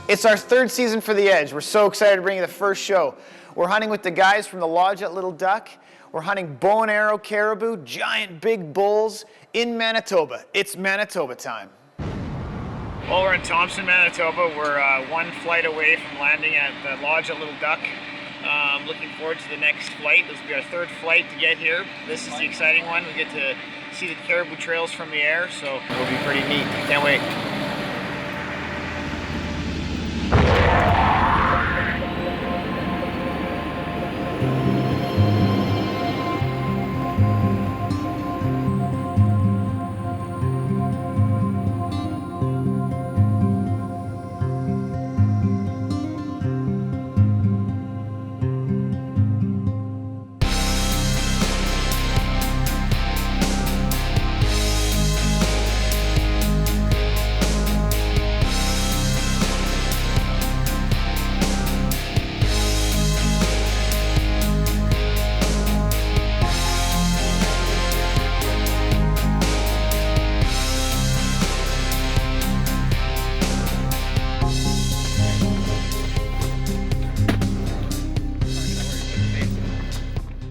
It's our third season for The Edge. We're so excited to bring you the first show. We're hunting with the guys from the lodge at Little Duck. We're hunting bow and arrow caribou, giant big bulls in Manitoba. It's Manitoba time. Well, we're in Thompson, Manitoba. We're one flight away from landing at the lodge at Little Duck. Looking forward to the next flight. This will be our third flight to get here. This is the exciting one. We get to see the caribou trails from the air, so it'll be pretty neat. Can't wait.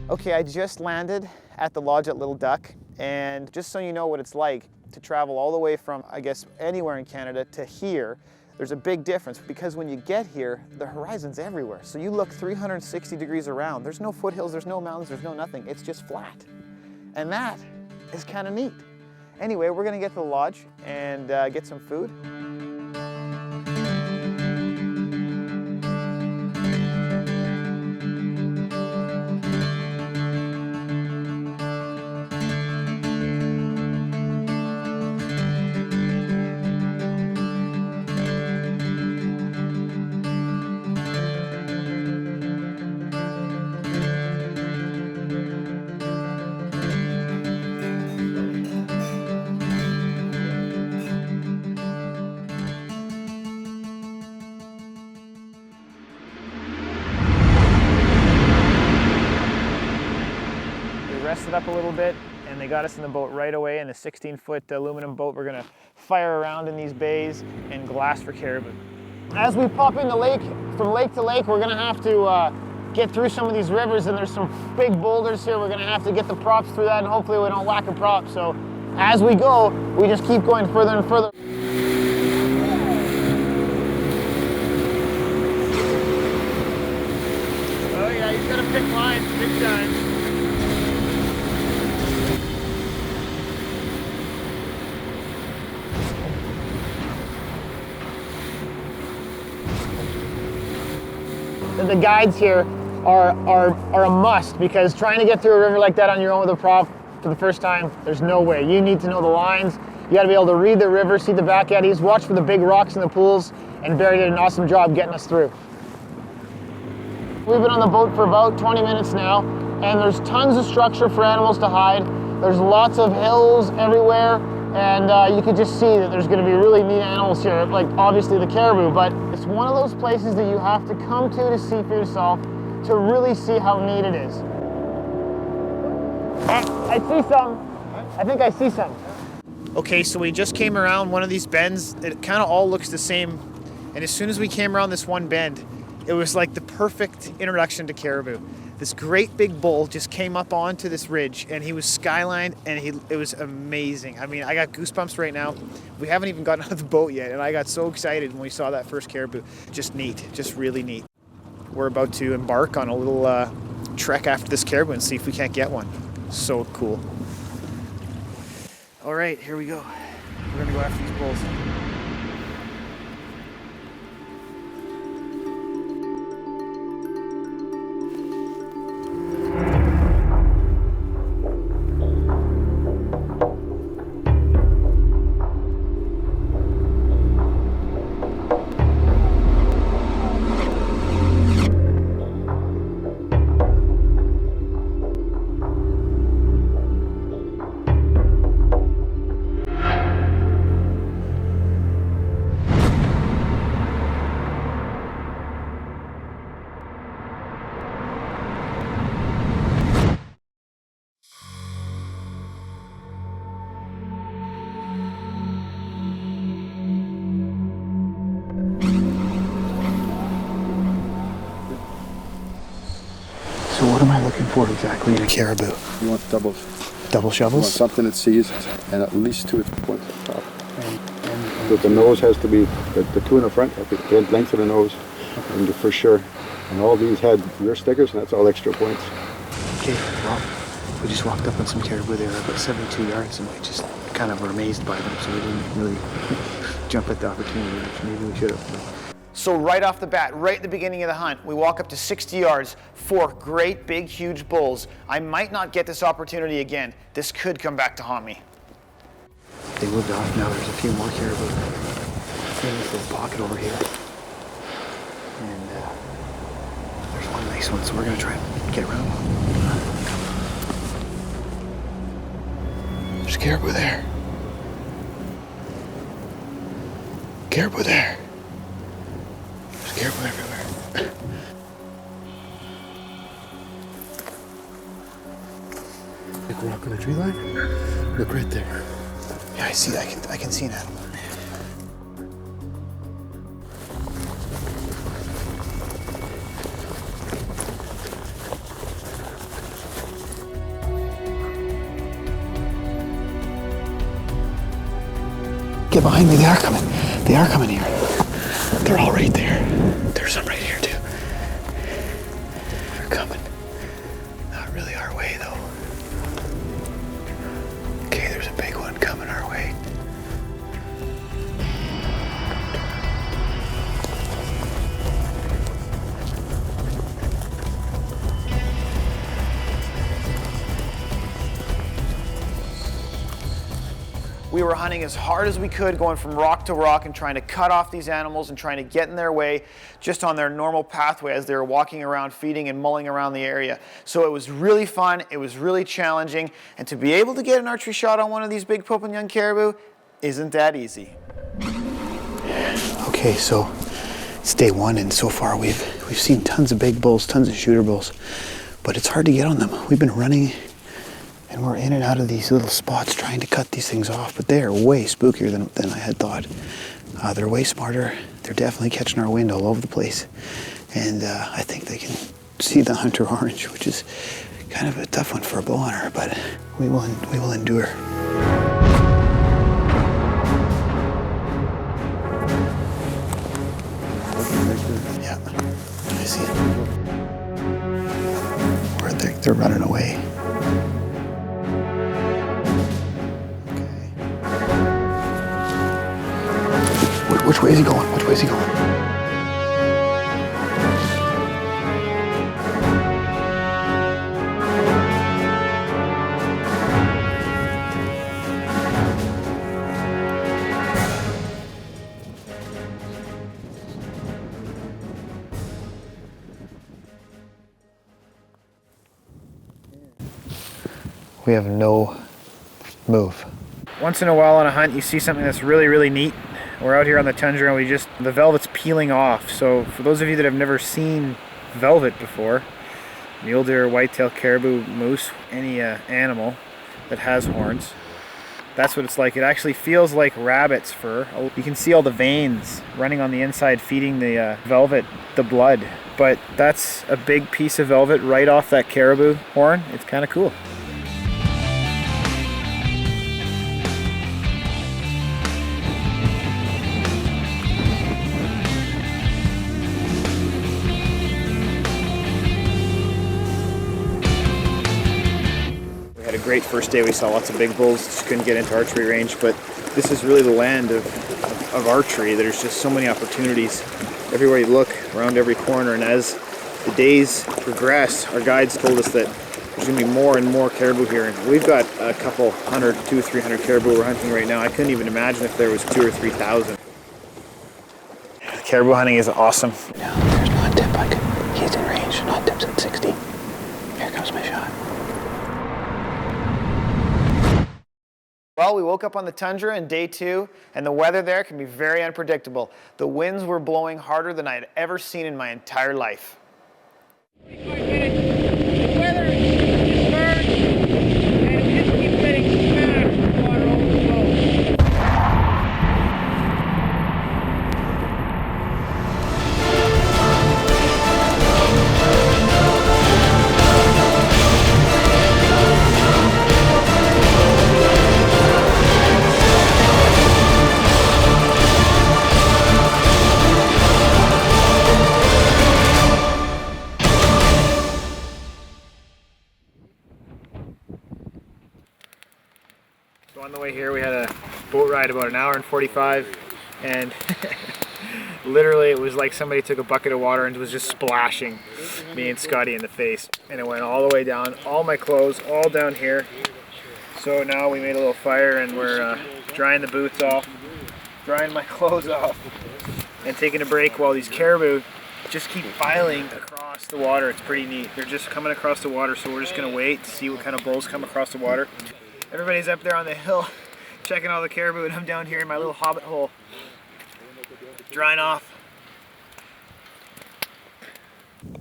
Okay, I just landed at the lodge at Little Duck, and just so you know what it's like to travel all the way from, I guess, anywhere in Canada to here, there's a big difference because when you get here, the horizon's everywhere. So you look 360 degrees around. There's no foothills, there's no mountains, there's no nothing. It's just flat. And that is kind of neat. Anyway, we're gonna get to the lodge and get some food. Rested up a little bit and they got us in the boat right away, in a 16-foot aluminum boat. We're gonna fire around in these bays and glass for caribou. As we pop in the lake, from lake to lake, we're gonna have to get through some of these rivers, and there's some big boulders here. We're gonna have to get the props through that, and hopefully we don't whack a prop. So as we go, we just keep going further and further. Oh yeah, you gotta pick lines big time. The guides here are a must, because trying to get through a river like that on your own with a prop for the first time, there's no way. You need to know the lines. You got to be able to read the river, see the back eddies, watch for the big rocks in the pools, and Barry did an awesome job getting us through. We've been on the boat for about 20 minutes now, and there's tons of structure for animals to hide. There's lots of hills everywhere, and you can just see that there's going to be really neat animals here, like obviously the caribou, but it's one of those places that you have to come to see for yourself to really see how neat it is. I see some. I think I see some. Okay, so we just came around one of these bends. It kind of all looks the same, and as soon as we came around this one bend, it was like the perfect introduction to caribou. This great big bull just came up onto this ridge, and he was skylined, and it was amazing. I mean, I got goosebumps right now. We haven't even gotten out of the boat yet, and I got so excited when we saw that first caribou. Just neat, just really neat. We're about to embark on a little trek after this caribou and see if we can't get one. So cool. All right, here we go. We're gonna go after these bulls. looking for exactly in a caribou? You want doubles. Double You want shovels? something that sees and at least 2 or 3 points on top. But the nose has to be, the 2 in the front have to be the length of the nose, and for sure. And all these had rear stickers, and that's all extra points. Okay, well, we just walked up on some caribou. They were about 72 yards, and we just kind of were amazed by them, so we didn't really jump at the opportunity, which maybe we should have. So right off the bat, right at the beginning of the hunt, we walk up to 60 yards, 4 great, big, huge bulls. I might not get this opportunity again. This could come back to haunt me. They moved off now. There's a few more caribou in this little pocket over here. And there's one nice one, so we're going to try and get around. There's caribou there. Caribou there. There's caribou everywhere. Like we're up on the tree line? Look right there. Yeah, I see. I can see an animal. Get behind me. They are coming. They are coming here. They're all right there. There's some right here too. They're coming. Not really our way though. Okay, there's a big one coming our way. We were hunting as hard as we could, going from rock to rock and trying to cut off these animals and trying to get in their way just on their normal pathway as they were walking around, feeding and mulling around the area. So it was really fun, it was really challenging, and to be able to get an archery shot on one of these big Pope and young caribou isn't that easy. Okay, so it's day one, and so far we've seen tons of big bulls, tons of shooter bulls, but it's hard to get on them. We've been running and we're in and out of these little spots trying to cut these things off, but they are way spookier than I had thought. They're way smarter. They're definitely catching our wind all over the place. And I think they can see the hunter orange, which is kind of a tough one for a bow hunter, but we will endure. Yeah, I see it. They're running away. Which way is he going? Which way is he going? We have no move. Once in a while on a hunt, you see something that's really, really neat. We're out here on the tundra and the velvet's peeling off. So for those of you that have never seen velvet before, mule deer, whitetail, caribou, moose, any animal that has horns, that's what it's like. It actually feels like rabbit's fur. You can see all the veins running on the inside feeding the velvet the blood. But that's a big piece of velvet right off that caribou horn. It's kind of cool. Great first day. We saw lots of big bulls, just couldn't get into archery range, but this is really the land of archery. There's just so many opportunities everywhere you look, around every corner, and as the days progress, our guides told us that there's going to be more and more caribou here, and we've got a couple hundred, 200 or 300 caribou we're hunting right now. I couldn't even imagine if there was 2,000 or 3,000. Caribou hunting is awesome. Now there's not tip. He's in range. Not tip's at 60. Here comes my shot. Well, we woke up on the tundra in day 2, and the weather there can be very unpredictable. The winds were blowing harder than I had ever seen in my entire life. The weather is hard, and it just keeps getting smashed with water overflow. way here. We had a boat ride about an hour and 45, and literally it was like somebody took a bucket of water and was just splashing me and Scotty in the face. And it went all the way down, all my clothes, all down here. So now we made a little fire and we're drying the boots off, drying my clothes off, and taking a break while these caribou just keep filing across the water. It's pretty neat. They're just coming across the water, so we're just gonna wait to see what kind of bulls come across the water. Everybody's up there on the hill checking all the caribou, and I'm down here in my little hobbit hole drying off.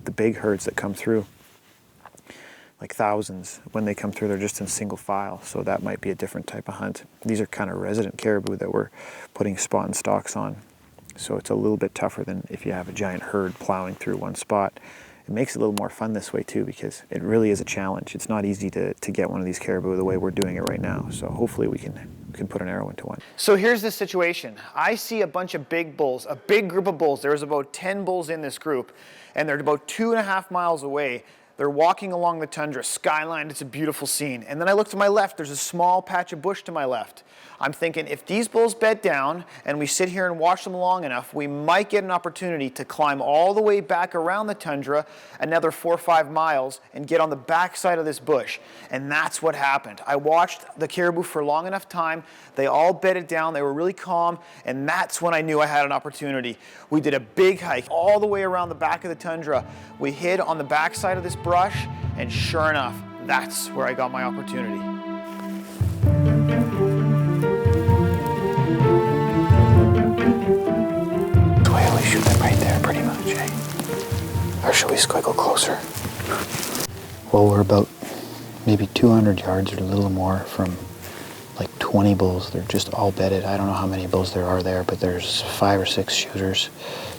The big herds that come through, like thousands, when they come through, they're just in single file, so that might be a different type of hunt. These are kind of resident caribou that we're putting spot and stalks on, so it's a little bit tougher than if you have a giant herd plowing through one spot. It makes it a little more fun this way too, because it really is a challenge. It's not easy to get one of these caribou the way we're doing it right now, so hopefully we can put an arrow into one. So here's the situation. I see a bunch of big bulls, a big group of bulls. There's about 10 bulls in this group, and they're about 2.5 miles away. They're walking along the tundra, skyline, it's a beautiful scene. And then I look to my left, there's a small patch of bush to my left. I'm thinking if these bulls bed down and we sit here and watch them long enough, we might get an opportunity to climb all the way back around the tundra, another 4 or 5 miles, and get on the back side of this bush. And that's what happened. I watched the caribou for long enough time. They all bedded down, they were really calm, and that's when I knew I had an opportunity. We did a big hike all the way around the back of the tundra. We hid on the back side of this brush, and sure enough, that's where I got my opportunity. Well, we shoot them right there pretty much, eh? Or should we squiggle closer? Well, we're about maybe 200 yards or a little more from like 20 bulls. They're just all bedded. I don't know how many bulls there are there, but there's 5 or 6 shooters.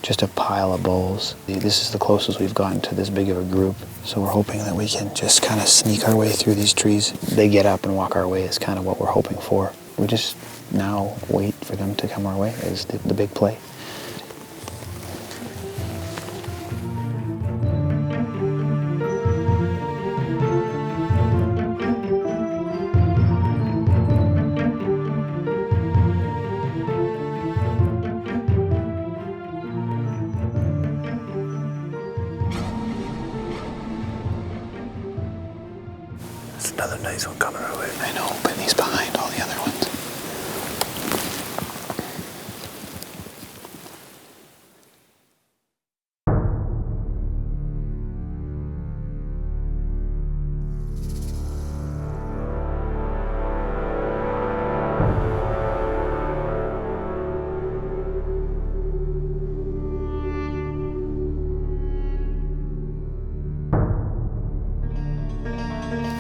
Just a pile of bulls. This is the closest we've gotten to this big of a group, so we're hoping that we can just kind of sneak our way through these trees. They get up and walk our way is kind of what we're hoping for. We just now wait for them to come our way is the big play. There's another nice one coming our way. I know, but he's behind all the other ones.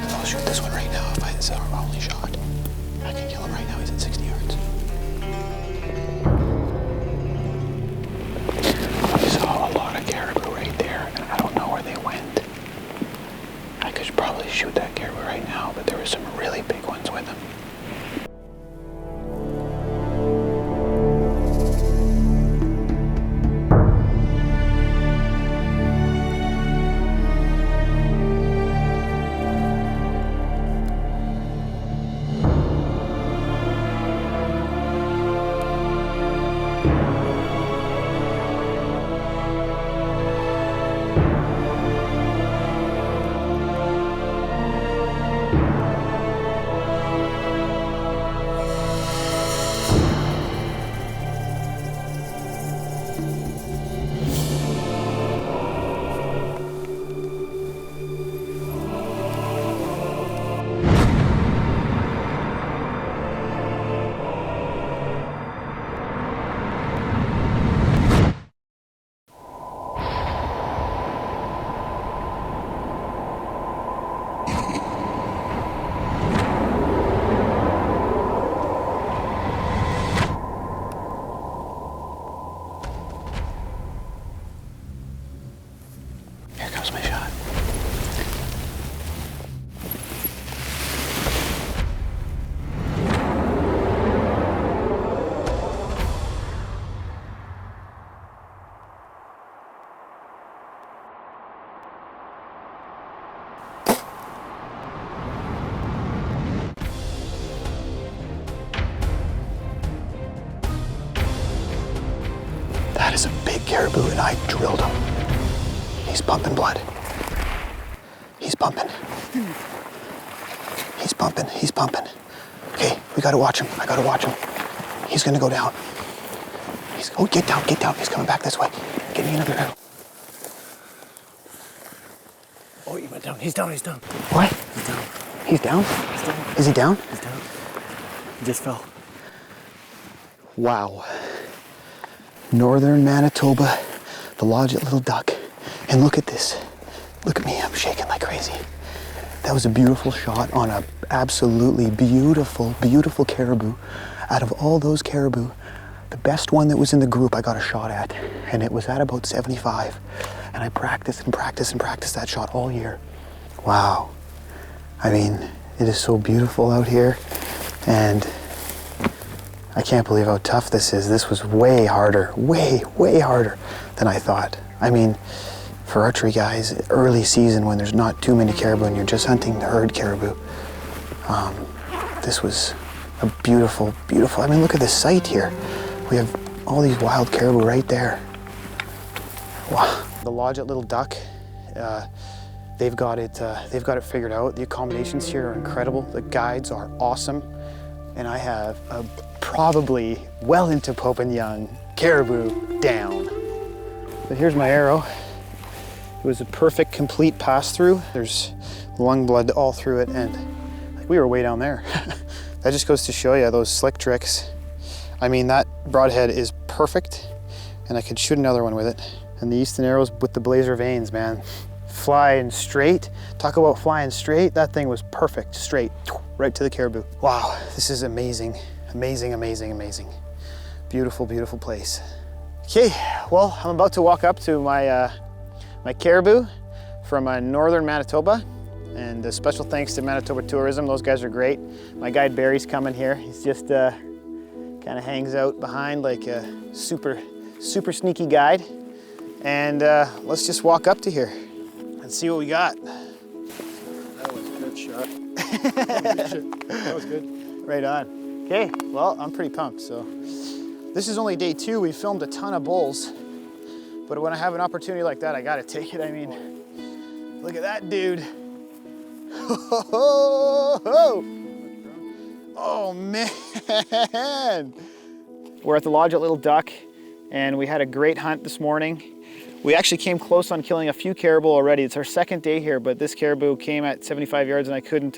I'll shoot this one right now if it's our only shot. I can kill him right now, he's at 60 yards. We saw a lot of caribou right there, and I don't know where they went. I could probably shoot that caribou right now, but there were some really big ones with him. big caribou and I drilled him. He's pumping blood. He's pumping. He's pumping, he's pumping. Okay, we gotta watch him. I gotta watch him. He's gonna go down. Oh, get down, get down. He's coming back this way. Get me another arrow. Oh, he went down. He's down, he's down. What? He's down. He's down? He's down. Is he down? He's down. He just fell. Wow. Northern Manitoba, the lodge at Little Duck. And look at this. Look at me, I'm shaking like crazy. That was a beautiful shot on a absolutely beautiful, beautiful caribou. Out of all those caribou, the best one that was in the group I got a shot at, and it was at about 75. And I practiced and practiced and practiced that shot all year. Wow. I mean, it is so beautiful out here, and I can't believe how tough this is. This was way harder, way harder than I thought. I mean, for archery guys, early season when there's not too many caribou and you're just hunting the herd caribou, this was a beautiful, beautiful, I mean, look at this site here. We have all these wild caribou right there. Wow. The lodge at Little Duck, they've got it figured out. The accommodations here are incredible. The guides are awesome. And I have a probably well into Pope and Young caribou down. But here's my arrow. It was a perfect, complete pass through. There's lung blood all through it, and we were way down there. That just goes to show you those slick tricks. I mean, that broadhead is perfect, and I could shoot another one with it. And the Easton arrows with the blazer vanes, man. Flying straight. Talk about flying straight. That thing was perfect, straight, right to the caribou. Wow, this is amazing, amazing, amazing, amazing. Beautiful, beautiful place. Okay, well, I'm about to walk up to my my caribou from northern Manitoba, and a special thanks to Manitoba Tourism. Those guys are great. My guide Barry's coming here. He's just kind of hangs out behind like a super sneaky guide. And let's just walk up to here and see what we got. That was a good shot. That was good. Right on. Okay, well, I'm pretty pumped. So this is only day 2. We filmed a ton of bulls, but when I have an opportunity like that, I gotta take it. I mean, look at that dude. Oh man. We're at the lodge at Little Duck, and we had a great hunt this morning. We actually came close on killing a few caribou already. It's our second day here, but this caribou came at 75 yards and I couldn't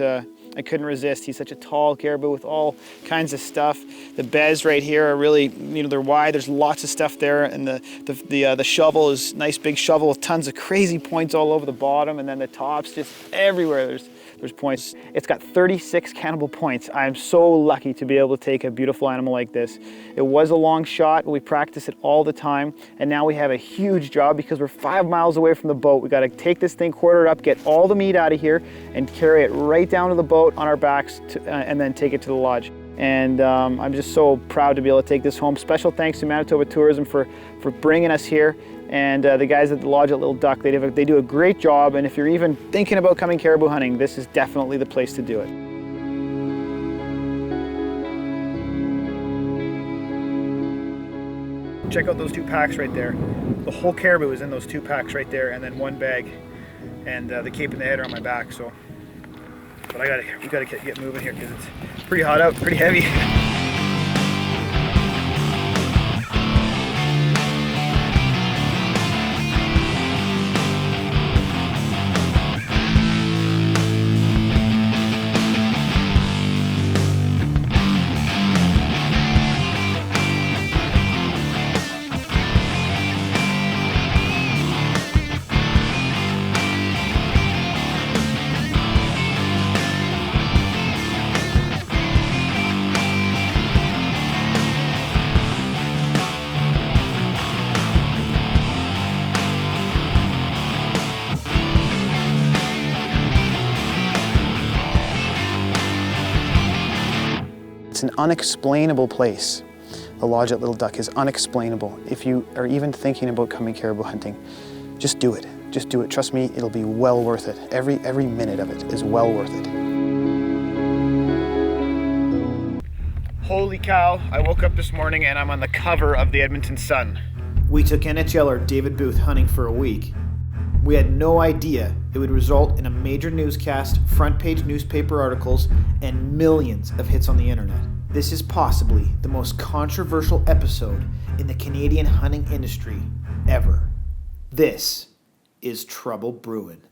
resist. He's such a tall caribou with all kinds of stuff. The beds right here are really, you know, they're wide. There's lots of stuff there, and the shovel is a nice big shovel with tons of crazy points all over the bottom, and then the tops just everywhere. There's points. It's got 36 cannibal points. I'm so lucky to be able to take a beautiful animal like this. It was a long shot, but we practice it all the time, and now we have a huge job because we're 5 miles away from the boat. We got to take this thing quartered up, get all the meat out of here, and carry it right down to the boat on our backs, and then take it to the lodge. And I'm just so proud to be able to take this home. Special thanks to Manitoba Tourism for bringing us here. And the guys at the lodge at Little Duck, they do a great job. And if you're even thinking about coming caribou hunting, this is definitely the place to do it. Check out those 2 packs right there. The whole caribou is in those 2 packs right there, and then 1 bag. And the cape and the head are on my back. So, but we gotta get moving here because it's pretty hot out, pretty heavy. It's an unexplainable place. The lodge at Little Duck is unexplainable. If you are even thinking about coming caribou hunting, just do it. Just do it. Trust me, it'll be well worth it. Every minute of it is well worth it. Holy cow, I woke up this morning and I'm on the cover of the Edmonton Sun. We took NHLer David Booth hunting for a week. We had no idea it would result in a major newscast, front page newspaper articles, and millions of hits on the internet. This is possibly the most controversial episode in the Canadian hunting industry ever. This is Trouble Brewing.